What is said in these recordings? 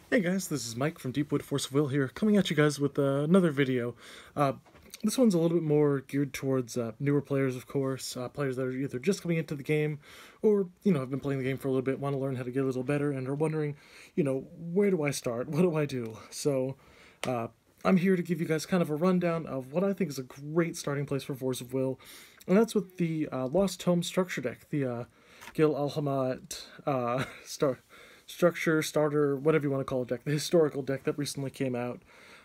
Hey guys, this is Mike from Deepwood Force of Will here, coming at you guys with another video. Uh, this one's a little bit more geared towards newer players, of course, players that are either just coming into the game, or, have been playing the game for a little bit, want to learn how to get a little better, and are wondering, where do I start? What do I do? So, uh, I'm here to give you guys kind of a rundown of what I think is a great starting place for Force of Will, and that's with the Lost Tome structure deck, the Gil alhama'at structure, starter, whatever you want to call it deck, the historical deck that recently came out.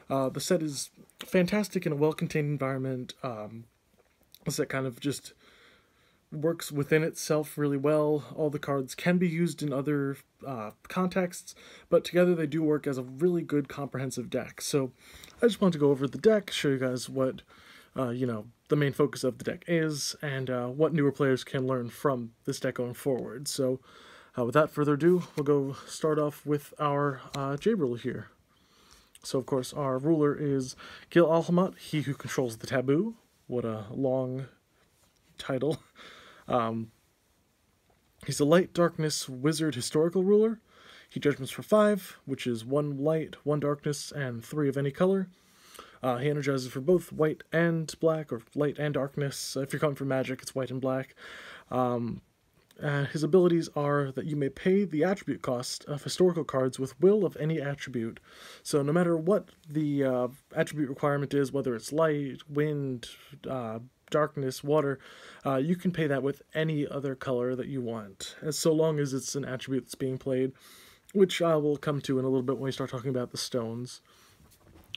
The set is fantastic in a well-contained environment. The set kind of just works within itself really well. All the cards can be used in other contexts, but together they do work as a really good comprehensive deck. So I just wanted to go over the deck, show you guys what the main focus of the deck is, and what newer players can learn from this deck going forward. So without further ado, we'll go start off with our J-Ruler here. So, of course, our ruler is Gil Alhama'at, he who controls the taboo. What a long title. He's a light darkness wizard historical ruler. He judgments for 5, which is 1 light, 1 darkness, and 3 of any color. He energizes for both white and black, or light and darkness. If you're coming from magic, it's white and black. His abilities are that you may pay the attribute cost of historical cards with will of any attribute. So no matter what the attribute requirement is, whether it's light, wind, darkness, water, you can pay that with any other color that you want, as so long as it's an attribute that's being played, which I will come to in a little bit when we start talking about the stones.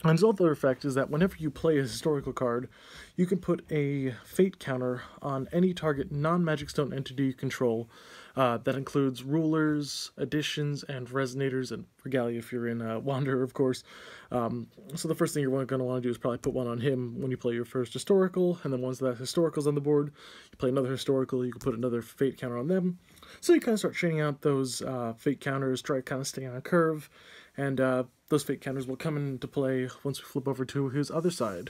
And his other effect is that whenever you play a historical card, you can put a fate counter on any target non-Magic Stone entity you control. That includes rulers, additions, and resonators, and regalia if you're in Wanderer, of course. So the first thing you're going to want to do is probably put one on him when you play your first historical, and then once that historical's on the board, you play another historical, you can put another fate counter on them. So you kind of start chaining out those fate counters, try to kind of stay on a curve, and those fate counters will come into play once we flip over to his other side.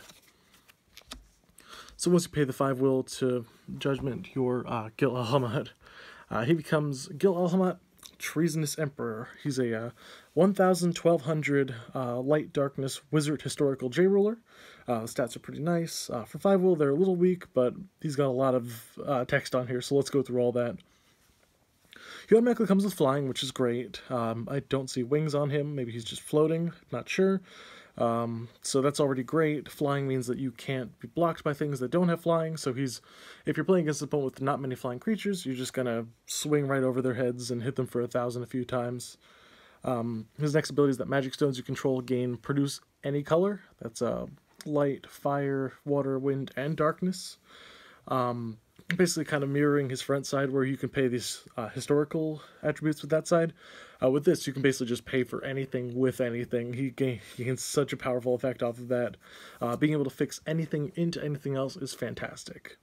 So once you pay the 5 will to judgment your Gil Alhama'at, he becomes Gil Alhama'at, Treasonous Emperor. He's a 1200 light darkness wizard historical J-Ruler. The stats are pretty nice. For 5 will, they're a little weak, but he's got a lot of text on here, so let's go through all that. He automatically comes with flying, which is great. I don't see wings on him. Maybe he's just floating. Not sure. So that's already great. Flying means that you can't be blocked by things that don't have flying. So if you're playing against an opponent with not many flying creatures, you're just gonna swing right over their heads and hit them for 1,000 a few times. His next ability is that magic stones you control produce any color. That's light, fire, water, wind, and darkness. Basically kind of mirroring his front side where you can pay these historical attributes with that side. With this, you can basically just pay for anything with anything. He gains such a powerful effect off of that. Being able to fix anything into anything else is fantastic.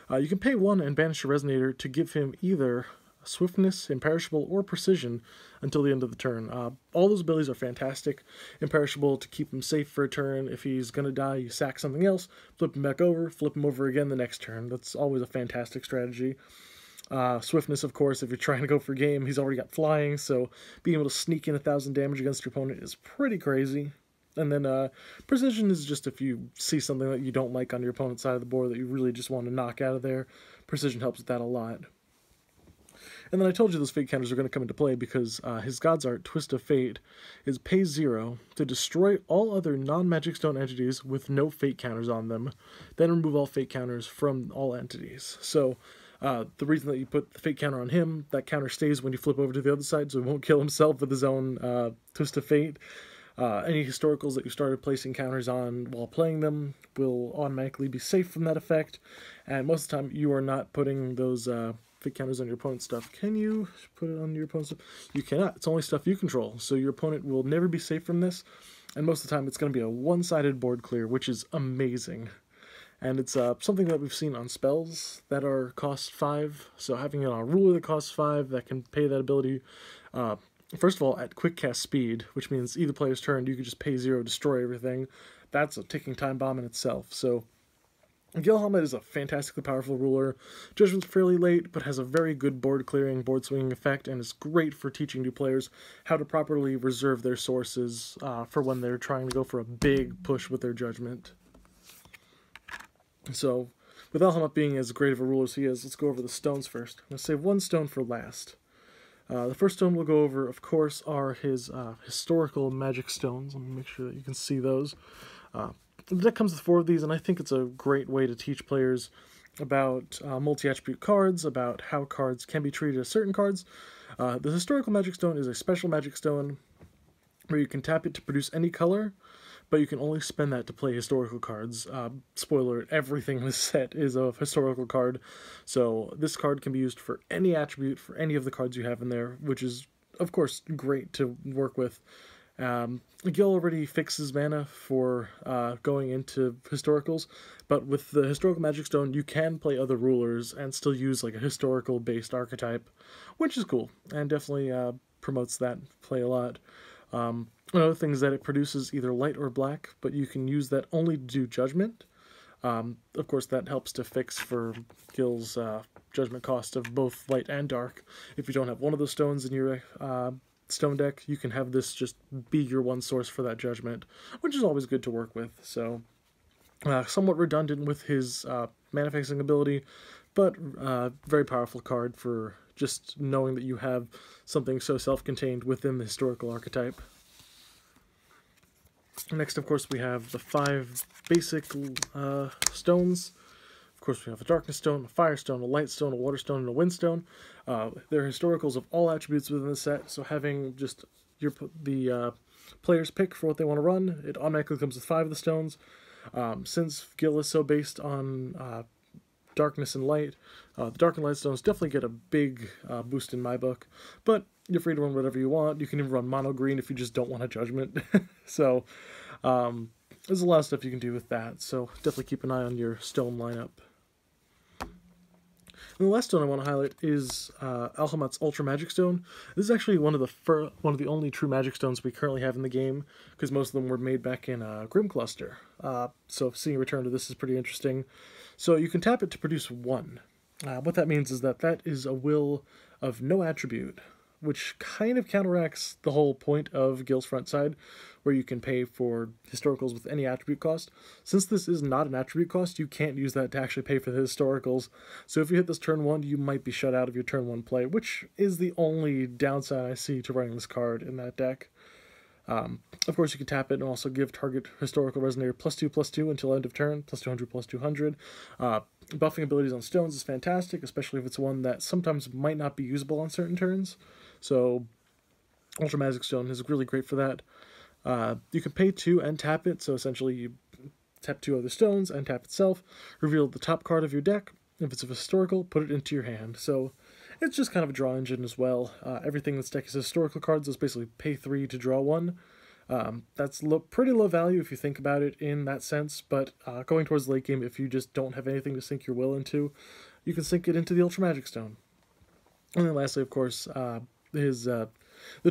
You can pay 1 and banish a resonator to give him either swiftness, imperishable, or precision until the end of the turn. All those abilities are fantastic. Imperishable to keep him safe for a turn. If he's gonna die, you sack something else, flip him back over, flip him over again the next turn. That's always a fantastic strategy. Swiftness, of course, if you're trying to go for game, he's already got flying, so being able to sneak in 1,000 damage against your opponent is pretty crazy. And then precision is just if you see something that you don't like on your opponent's side of the board that you really just want to knock out of there. Precision helps with that a lot. And then I told you those fate counters are going to come into play because his God's Art, Twist of Fate, is pay 0 to destroy all other non-Magic Stone entities with no fate counters on them, then remove all fate counters from all entities. So the reason that you put the fate counter on him, that counter stays when you flip over to the other side, so he won't kill himself with his own Twist of Fate. Any historicals that you started placing counters on while playing them will automatically be safe from that effect, and most of the time you are not putting those fate counters on your opponent's stuff. Can you put it on your opponent's stuff? You cannot. It's only stuff you control, so your opponent will never be safe from this, and most of the time it's going to be a one-sided board clear, which is amazing. And it's something that we've seen on spells that are cost 5, so having it on a ruler that costs 5 that can pay that ability, first of all, at quick cast speed, which means either player's turn, you can just pay 0, destroy everything. That's a ticking time bomb in itself. So Gil Alhama'at is a fantastically powerful ruler. Judgment's fairly late, but has a very good board clearing, board swinging effect, and is great for teaching new players how to properly reserve their sources for when they're trying to go for a big push with their judgment. So, with Alhama'at being as great of a ruler as he is, let's go over the stones first. I'm going to save one stone for last. The first stone we'll go over, of course, are his historical magic stones. Let me make sure that you can see those. The deck comes with 4 of these, and I think it's a great way to teach players about multi-attribute cards, about how cards can be treated as certain cards. The historical magic stone is a special magic stone where you can tap it to produce any color, but you can only spend that to play historical cards. Spoiler, everything in this set is a historical card, so this card can be used for any attribute, for any of the cards you have in there, which is, of course, great to work with. Gil already fixes mana for going into historicals, but with the historical magic stone you can play other rulers and still use like a historical based archetype, which is cool and definitely promotes that play a lot. Another thing is that it produces either light or black, but you can use that only to do judgment. Of course that helps to fix for Gil's judgment cost of both light and dark. If you don't have one of those stones in your stone deck, you can have this just be your one source for that judgment, which is always good to work with. So somewhat redundant with his mana fixing ability, but very powerful card for just knowing that you have something so self-contained within the historical archetype. Next, of course, we have the 5 basic stones. Of course, we have a darkness stone, a fire stone, a light stone, a water stone, and a wind stone. They're historicals of all attributes within the set, so having just the players pick for what they want to run, it automatically comes with 5 of the stones. Since Gil is so based on darkness and light, the dark and light stones definitely get a big boost in my book, but you're free to run whatever you want. You can even run mono green if you just don't want a judgment. So there's a lot of stuff you can do with that, so definitely keep an eye on your stone lineup. And the last stone I want to highlight is Alhama'at's Ultra Magic Stone. This is actually one of the only true magic stones we currently have in the game, because most of them were made back in Grim Cluster. So seeing a return to this is pretty interesting. So you can tap it to produce 1. What that means is that that is a will of no attribute, which kind of counteracts the whole point of Gil's front side, where you can pay for historicals with any attribute cost. Since this is not an attribute cost, you can't use that to actually pay for the historicals. So if you hit this turn 1, you might be shut out of your turn 1 play, which is the only downside I see to running this card in that deck. Of course, you can tap it and also give target historical resonator +2/+2 until end of turn, +200, +200. Buffing abilities on stones is fantastic, especially if it's one that sometimes might not be usable on certain turns. So Ultra Magic Stone is really great for that. You can pay 2 and tap it, so essentially you tap 2 other stones and tap itself, reveal the top card of your deck. If it's a historical, put it into your hand. So it's just kind of a draw engine as well. Everything in this deck is historical cards, so it's basically pay 3 to draw 1. That's pretty low value if you think about it in that sense, but going towards the late game, if you just don't have anything to sink your will into, you can sink it into the Ultra Magic Stone. And then lastly, of course, the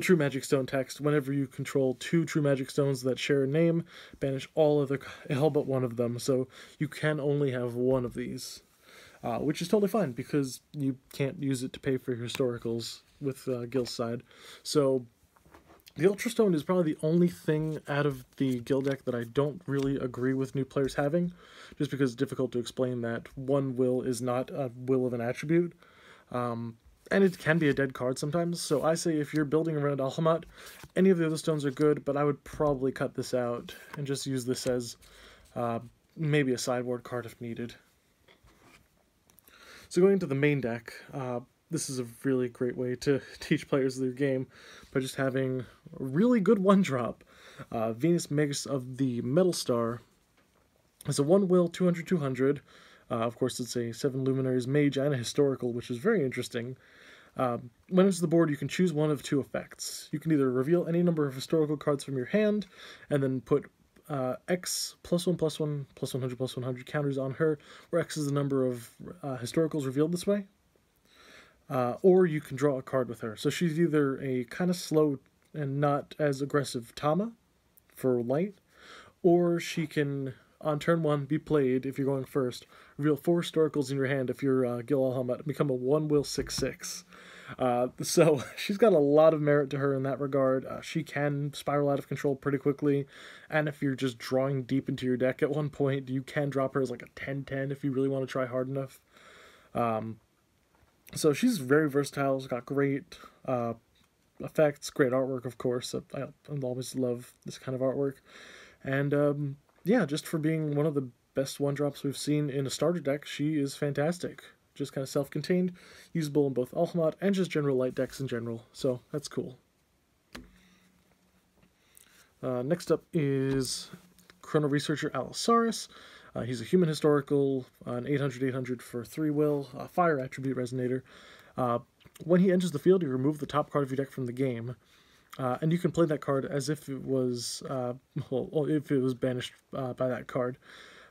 True Magic Stone text. Whenever you control 2 True Magic Stones that share a name, banish all but one of them, so you can only have 1 of these. Which is totally fine, because you can't use it to pay for your historicals with Gil's side. So the Ultra Stone is probably the only thing out of the Gil deck that I don't really agree with new players having, just because it's difficult to explain that one will is not a will of an attribute. And it can be a dead card sometimes, so I say if you're building around Alhama'at, any of the other stones are good, but I would probably cut this out and just use this as maybe a sideboard card if needed. So going into the main deck, this is a really great way to teach players their game by just having a really good 1-drop. Venus Magus of the Metal Star is a 1-will 200/200. Of course, it's a 7 Luminaries Mage and a Historical, which is very interesting. When it's the board, you can choose one of 2 effects. You can either reveal any number of historical cards from your hand, and then put X +1/+1 +100 +100 counters on her, where X is the number of historicals revealed this way. Or you can draw a card with her. So she's either a kind of slow and not as aggressive Tama for light, or she can on turn 1, be played if you're going first. Reveal 4 historicals in your hand if you're Gil alhama'at. Become a 1-will 6/6. So she's got a lot of merit to her in that regard. She can spiral out of control pretty quickly, and if you're just drawing deep into your deck at one point, you can drop her as like a 10/10 if you really want to try hard enough. So she's very versatile. She's got great effects, great artwork, of course. I always love this kind of artwork. And yeah, just for being one of the best one-drops we've seen in a starter deck, she is fantastic. Just kind of self-contained, usable in both alhama'at and just general light decks in general. So that's cool. Next up is Chrono Researcher Allosaurus. He's a human historical, an 800/800 for 3-will, fire attribute resonator. When he enters the field, you remove the top card of your deck from the game, and you can play that card as if it was, well, if it was banished by that card.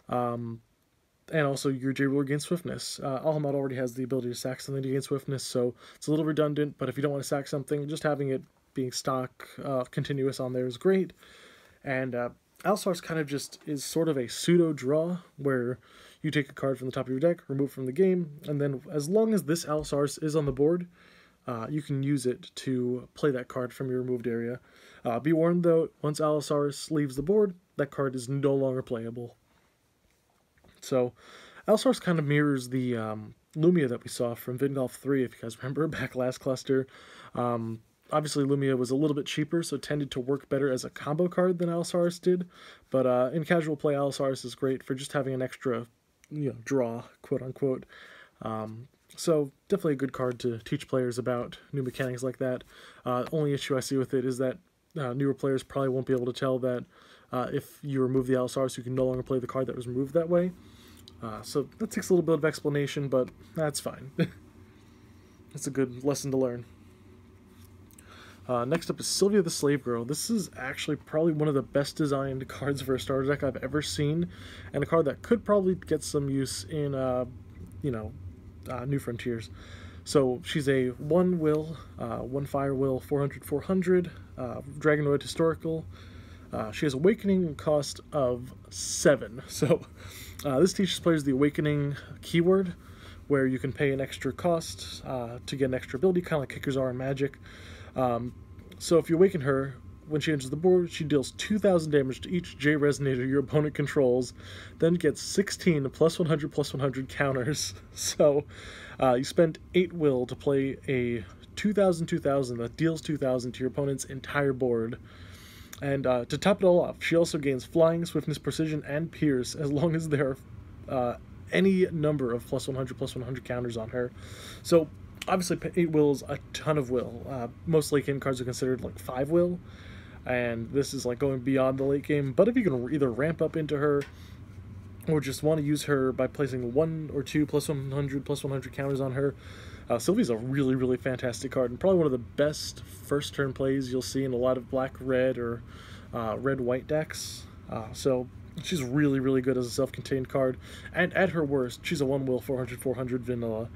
And also, your J-Ruler gains Swiftness. alhama'at already has the ability to sack something to gain Swiftness, so it's a little redundant, but if you don't want to sack something, just having it being stock continuous on there is great. And Allosaurus kind of just is sort of a pseudo-draw, where you take a card from the top of your deck, remove from the game, and then as long as this Allosaurus is on the board, you can use it to play that card from your removed area. Be warned, though, once Allosaurus leaves the board, that card is no longer playable. So, Allosaurus kind of mirrors the Lumia that we saw from Vingolf 3, if you guys remember, back last cluster. Obviously, Lumia was a little bit cheaper, so tended to work better as a combo card than Allosaurus did. But in casual play, Allosaurus is great for just having an extra, draw, quote-unquote. So, definitely a good card to teach players about new mechanics like that. Only issue I see with it is that newer players probably won't be able to tell that if you remove the Allosaurus, you can no longer play the card that was removed that way. So that takes a little bit of explanation, but that's fine. It's a good lesson to learn. Next up is Sylvia the Slave Girl. This is actually probably one of the best designed cards for a starter deck I've ever seen, and a card that could probably get some use in, New Frontiers. So she's a 1-will, 1 fire-will, 400/400, Dragonoid historical. She has Awakening cost of 7. So this teaches players the Awakening keyword, where you can pay an extra cost to get an extra ability, kind of like Kickers are in Magic. So if you awaken her, when she enters the board, she deals 2,000 damage to each J Resonator your opponent controls, then gets 16 +100/+100 counters. So you spend 8 will to play a 2,000/2,000 that deals 2,000 to your opponent's entire board. And to top it all off, she also gains Flying, Swiftness, Precision, and Pierce, as long as there are any number of +100/+100 counters on her. So obviously 8 will is a ton of will. Most late game cards are considered like 5 will, and this is like going beyond the late game. But if you can either ramp up into her, or just want to use her by placing 1 or 2 +100/+100 counters on her, Sylvia's a really, really fantastic card, and probably one of the best first turn plays you'll see in a lot of black-red or red-white decks. So she's really, really good as a self-contained card, and at her worst, she's a 1-will 400/400 vanilla,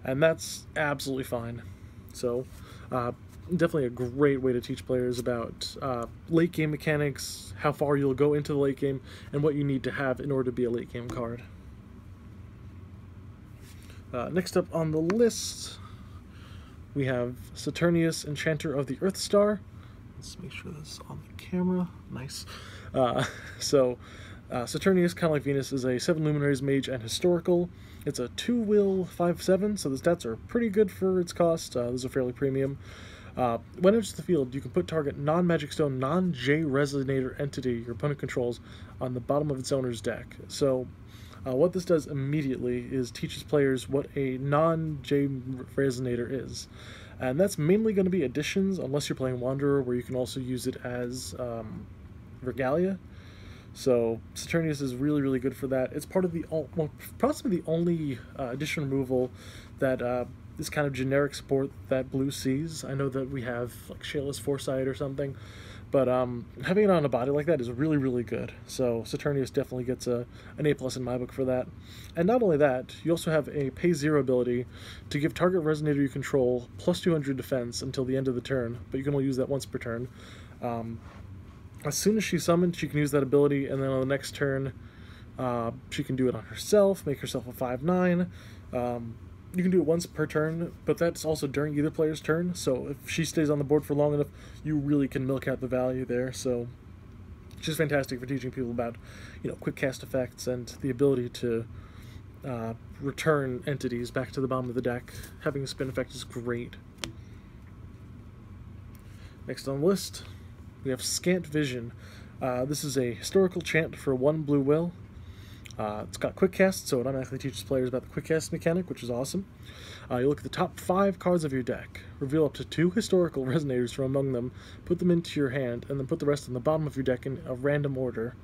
and that's absolutely fine. So definitely a great way to teach players about late game mechanics, how far you'll go into the late game, and what you need to have in order to be a late game card. Next up on the list, we have Saturnius, Enchanter of the Earth Star. Let's make sure that's on the camera. Nice. Saturnius, kind of like Venus, is a 7 Luminaries Mage and Historical. It's a 2-will 5/7, so the stats are pretty good for its cost. Those are fairly premium. When it enters the field, you can put target non-Magic Stone, non-J Resonator entity your opponent controls on the bottom of its owner's deck. So what this does immediately is teaches players what a non-J Resonator is. And that's mainly going to be additions, unless you're playing Wanderer, where you can also use it as Regalia. So Saturnius is really, really good for that. It's part of the, possibly the only addition removal that is kind of generic support that blue sees. I know that we have like Shayla's Foresight or something, but having it on a body like that is really, really good. So Saturnius definitely gets an A+ in my book for that. And not only that, you also have a pay 0 ability to give target Resonator you control +200 defense until the end of the turn, but you can only use that once per turn. As soon as she's summoned, she can use that ability, and then on the next turn, She can do it on herself, make herself a 5/9. You can do it once per turn, but that's also during either player's turn, so if she stays on the board for long enough, you really can milk out the value there, so she's fantastic for teaching people about, quick cast effects and the ability to return entities back to the bottom of the deck. Having a spin effect is great. Next on the list, we have Scant Vision. This is a historical chant for 1 blue will. It's got quick cast, so it automatically teaches players about the quick cast mechanic, which is awesome. You look at the top 5 cards of your deck, reveal up to 2 historical resonators from among them, put them into your hand, and then put the rest on the bottom of your deck in a random order.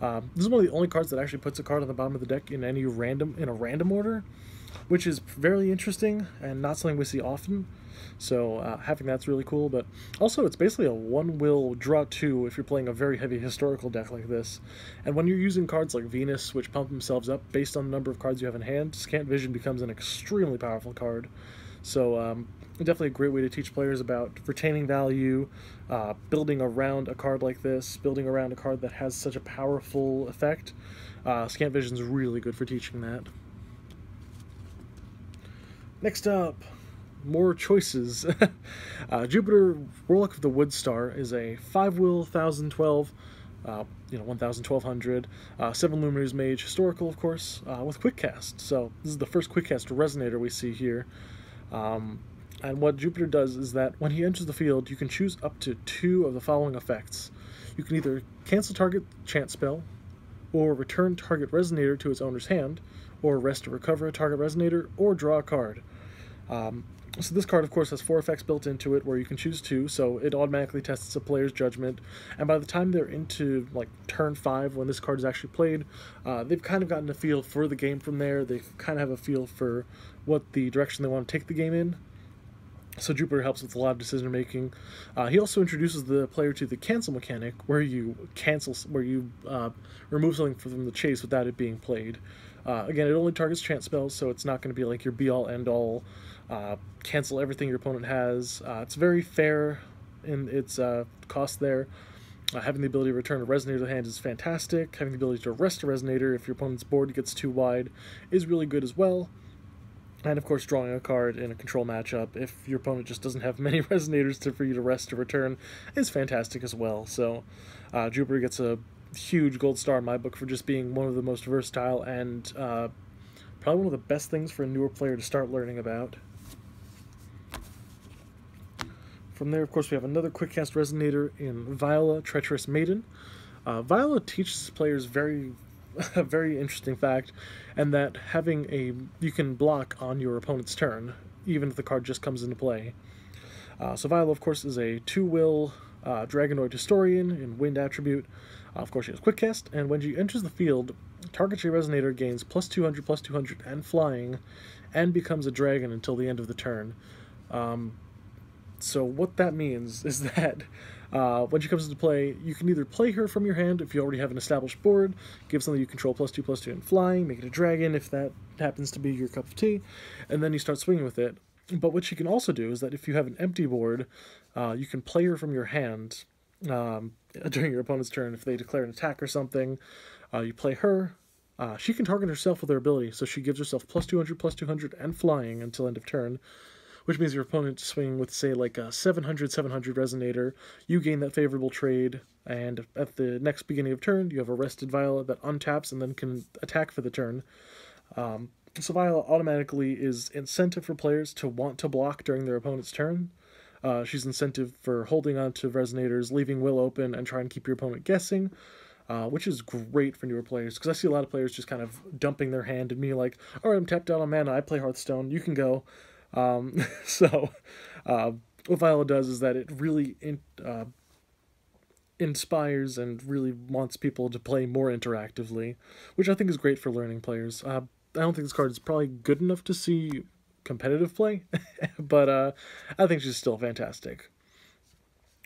This is one of the only cards that actually puts a card on the bottom of the deck in a random order, which is very interesting and not something we see often. So having that's really cool, but also it's basically a 1 will draw 2 if you're playing a very heavy historical deck like this. And when you're using cards like Venus, which pump themselves up based on the number of cards you have in hand, Scant Vision becomes an extremely powerful card. So definitely a great way to teach players about retaining value, building around a card like this, building around a card that has such a powerful effect. Scant Vision is really good for teaching that. Next up, more choices. Jupiter, Warlock of the Woodstar, is a 5 will, 1012, 1200, 7 Luminous Mage, historical, of course, with quick cast. So this is the first quick cast resonator we see here. And what Jupiter does is that when he enters the field, you can choose up to 2 of the following effects. You can either cancel target chant spell, or return target resonator to its owner's hand, or rest to recover a target resonator, or draw a card. So this card, of course, has 4 effects built into it where you can choose 2, so it automatically tests a player's judgment, and by the time they're into, turn 5, when this card is actually played, they've kind of gotten a feel for the game from there. They kind of have a feel for what the direction they want to take the game in. So Jupiter helps with a lot of decision making. He also introduces the player to the cancel mechanic, where you remove something from the chase without it being played. Again, it only targets chant spells, so it's not going to be like your be-all, end-all, cancel everything your opponent has. It's very fair in its cost there. Having the ability to return a resonator to the hand is fantastic. Having the ability to rest a resonator if your opponent's board gets too wide is really good as well. And of course, drawing a card in a control matchup, if your opponent just doesn't have many resonators for you to rest or return, is fantastic as well. So Jupiter gets a huge gold star in my book for just being one of the most versatile and probably one of the best things for a newer player to start learning about. From there, of course, we have another quick cast resonator in Viola, Treacherous Maiden. Viola teaches players a very interesting fact, and that you can block on your opponent's turn, even if the card just comes into play. So Viola, of course, is a 2 will Dragonoid Historian in Wind attribute. Of course, she has quick cast, and when she enters the field, target your resonator gains +200/+200 and flying, and becomes a dragon until the end of the turn. So what that means is that when she comes into play, you can either play her from your hand if you already have an established board, give something you control +2/+2 in flying, make it a dragon if that happens to be your cup of tea, and then you start swinging with it. But what she can also do is that if you have an empty board, you can play her from your hand during your opponent's turn. If they declare an attack or something, you play her. She can target herself with her ability, so she gives herself +200/+200 and flying until end of turn, which means your opponent swinging with, say, like a 700/700 resonator, you gain that favorable trade, and at the next beginning of turn, you have a rested Viola that untaps and then can attack for the turn. So Viola automatically is incentive for players to want to block during their opponent's turn. She's incentive for holding on to resonators, leaving will open, and trying to keep your opponent guessing, which is great for newer players, because I see a lot of players just kind of dumping their hand and me like, alright, I'm tapped out on mana, I play Hearthstone, you can go. So what Viola does is that it really inspires and really wants people to play more interactively, which I think is great for learning players. I don't think this card is probably good enough to see competitive play, but I think she's still fantastic.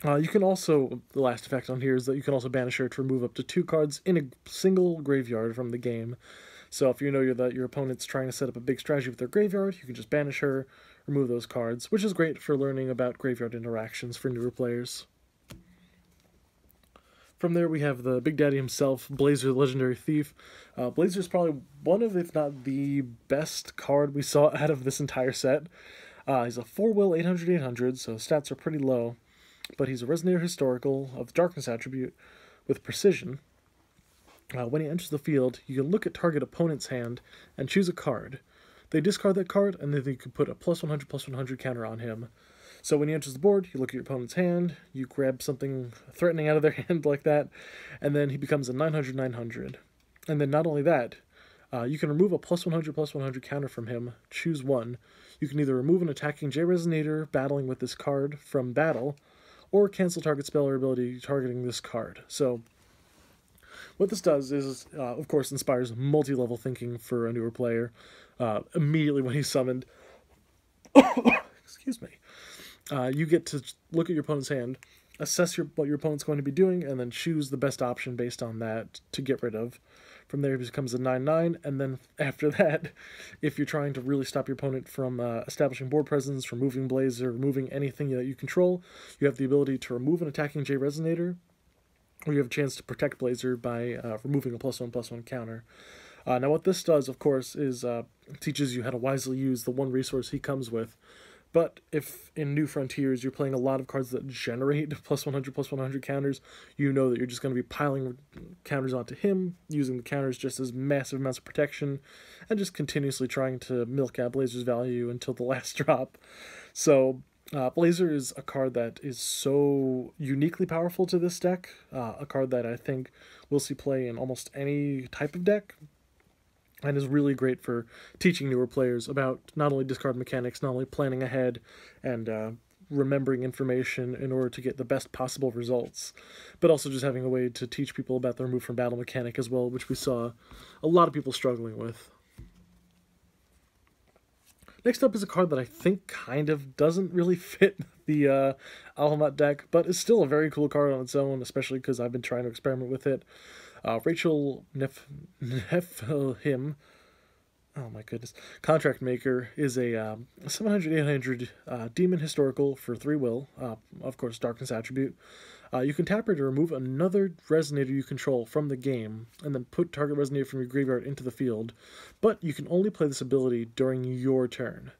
You can also, the last effect on here is that you can also banish her to remove up to 2 cards in a single graveyard from the game. So if you know that your opponent's trying to set up a big strategy with their graveyard, you can just banish her, remove those cards, which is great for learning about graveyard interactions for newer players. From there, we have the Big Daddy himself, Blazer, the Legendary Thief. Blazer is probably one of, if not the best card we saw out of this entire set. He's a 4-will, 800, so stats are pretty low. But he's a Resonator Historical of the Darkness attribute with Precision. When he enters the field, you can look at target opponent's hand and choose a card. They discard that card, and then you can put a +100/+100 counter on him. So when he enters the board, you look at your opponent's hand, you grab something threatening out of their hand like that, and then he becomes a 900/900. And then not only that, you can remove a +100/+100 counter from him, choose one. You can either remove an attacking J-Resonator battling with this card from battle, or cancel target spell or ability targeting this card. So what this does is, of course, inspires multi-level thinking for a newer player. Immediately when he's summoned, excuse me, you get to look at your opponent's hand, assess what your opponent's going to be doing, and then choose the best option based on that to get rid of. From there, it becomes a 9/9, and then after that, if you're trying to really stop your opponent from establishing board presence, removing Blazer, removing anything that you control, you have the ability to remove an attacking J-Resonator, or you have a chance to protect Blazer by removing a +1/+1 counter. Now what this does, of course, is teaches you how to wisely use the one resource he comes with. But if in New Frontiers you're playing a lot of cards that generate +100/+100 counters, you know that you're just going to be piling counters onto him, using the counters just as massive amounts of protection, and just continuously trying to milk out Blazer's value until the last drop. So Blazer is a card that is so uniquely powerful to this deck, a card that I think we'll see play in almost any type of deck, and is really great for teaching newer players about not only discard mechanics, not only planning ahead and remembering information in order to get the best possible results, but also just having a way to teach people about their move from battle mechanic as well, which we saw a lot of people struggling with. Next up is a card that I think kind of doesn't really fit the alhama'at deck, but is still a very cool card on its own, especially because I've been trying to experiment with it. Rachel Nephilim, oh my goodness, Contract Maker is a 700/800 Demon Historical for 3-will, of course, Darkness attribute. You can tap her to remove another Resonator you control from the game, and then put target Resonator from your graveyard into the field, but you can only play this ability during your turn.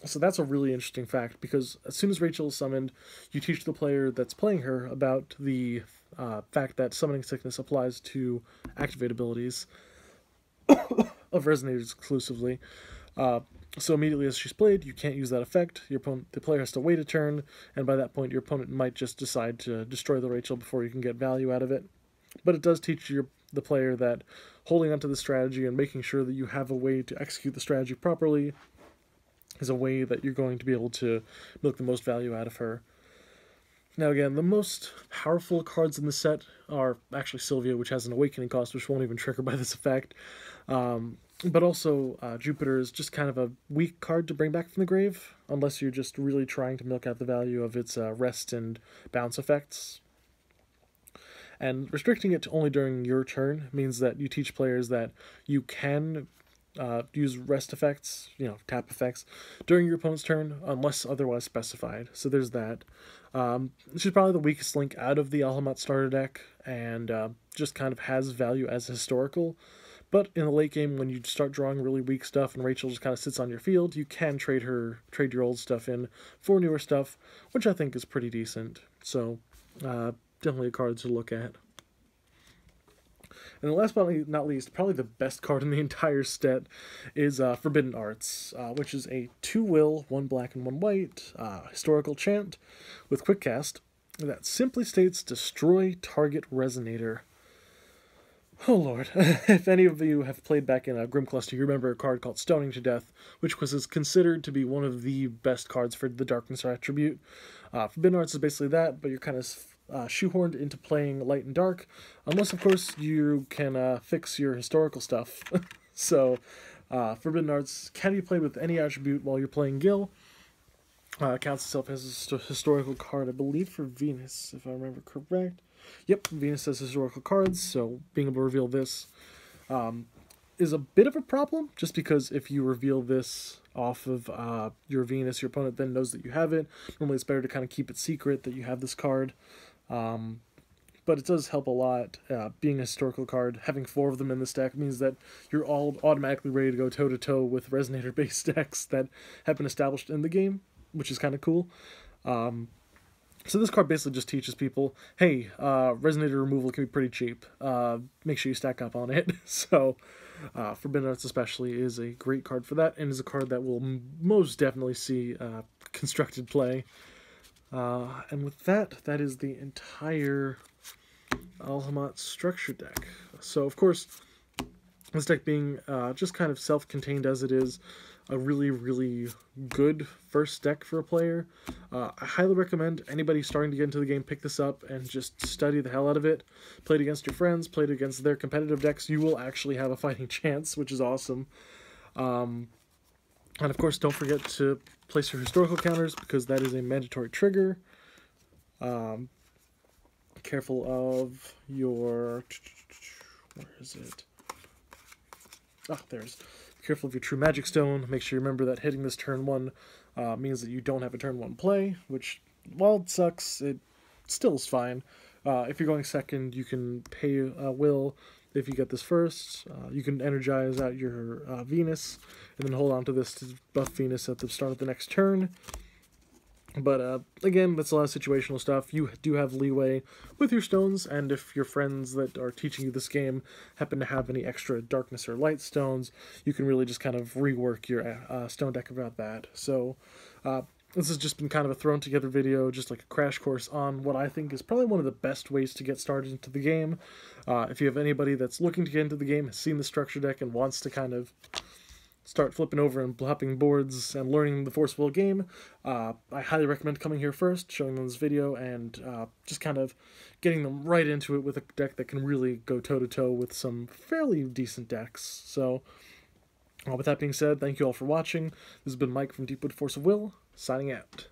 So that's a really interesting fact, because as soon as Rachel is summoned, you teach the player that's playing her about the fact that Summoning Sickness applies to activate abilities of Resonators exclusively. So immediately as she's played, you can't use that effect. The player has to wait a turn, and by that point your opponent might just decide to destroy the Rachel before you can get value out of it. But it does teach the player that holding onto the strategy and making sure that you have a way to execute the strategy properly is a way that you're going to be able to milk the most value out of her. Now again, the most powerful cards in the set are actually Sylvia, which has an awakening cost, which won't even trigger by this effect. But also, Jupiter is just kind of a weak card to bring back from the grave, unless you're just really trying to milk out the value of its rest and bounce effects. And restricting it to only during your turn means that you teach players that you can use rest effects, tap effects, during your opponent's turn, unless otherwise specified. So there's that. She's probably the weakest link out of the alhama'at starter deck, and just kind of has value as historical. But in the late game, when you start drawing really weak stuff and Rachel just kind of sits on your field, you can trade your old stuff in for newer stuff, which I think is pretty decent. So definitely a card to look at. And the last but not least, probably the best card in the entire set is Forbidden Arts, which is a 2-will, 1 black and 1 white historical chant with quick cast that simply states destroy target Resonator. Oh lord, if any of you have played back in Grim Cluster, you remember a card called Stoning to Death, which was considered to be one of the best cards for the Darkness attribute. Forbidden Arts is basically that, but you're kind of shoehorned into playing light and dark, unless of course you can fix your historical stuff. So Forbidden Arts can be played with any attribute while you're playing Gil. Counts itself as a historical card, I believe, for Venus, if I remember correct. Yep, Venus has historical cards, so being able to reveal this is a bit of a problem, just because if you reveal this off of your Venus, your opponent then knows that you have it. Normally it's better to kind of keep it secret that you have this card. but it does help a lot. Being a historical card, having 4 of them in this deck means that you're all automatically ready to go toe-to-toe with Resonator-based decks that have been established in the game, which is kind of cool. So this card basically just teaches people, hey, Resonator removal can be pretty cheap. Make sure you stack up on it. So Forbidden Arts especially is a great card for that, and is a card that will most definitely see constructed play. And with that, that is the entire alhama'at structure deck. So of course, this deck being just kind of self-contained as it is, a really, really good first deck for a player. I highly recommend anybody starting to get into the game pick this up and just study the hell out of it. Play it against your friends, play it against their competitive decks. You will actually have a fighting chance, which is awesome. And of course, don't forget to place your historical counters, because that is a mandatory trigger. Careful of your... where is it? Ah, there's... Careful of your True Magic Stone. Make sure you remember that hitting this turn 1 means that you don't have a turn 1 play, which, while it sucks, it still is fine. If you're going second, you can pay Will. If you get this first, you can energize out your Venus, and then hold on to this to buff Venus at the start of the next turn. But again, that's a lot of situational stuff. You do have leeway with your stones, and if your friends that are teaching you this game happen to have any extra darkness or light stones, you can really just kind of rework your stone deck about that. So this has just been kind of a thrown together video, just like a crash course on what I think is probably one of the best ways to get started into the game. If you have anybody that's looking to get into the game, has seen the structure deck, and wants to kind of start flipping over and hopping boards and learning the Force of Will game, I highly recommend coming here first, showing them this video, and just kind of getting them right into it with a deck that can really go toe-to-toe with some fairly decent decks. So, with that being said, thank you all for watching. This has been Mike from Deepwood Force of Will, signing out.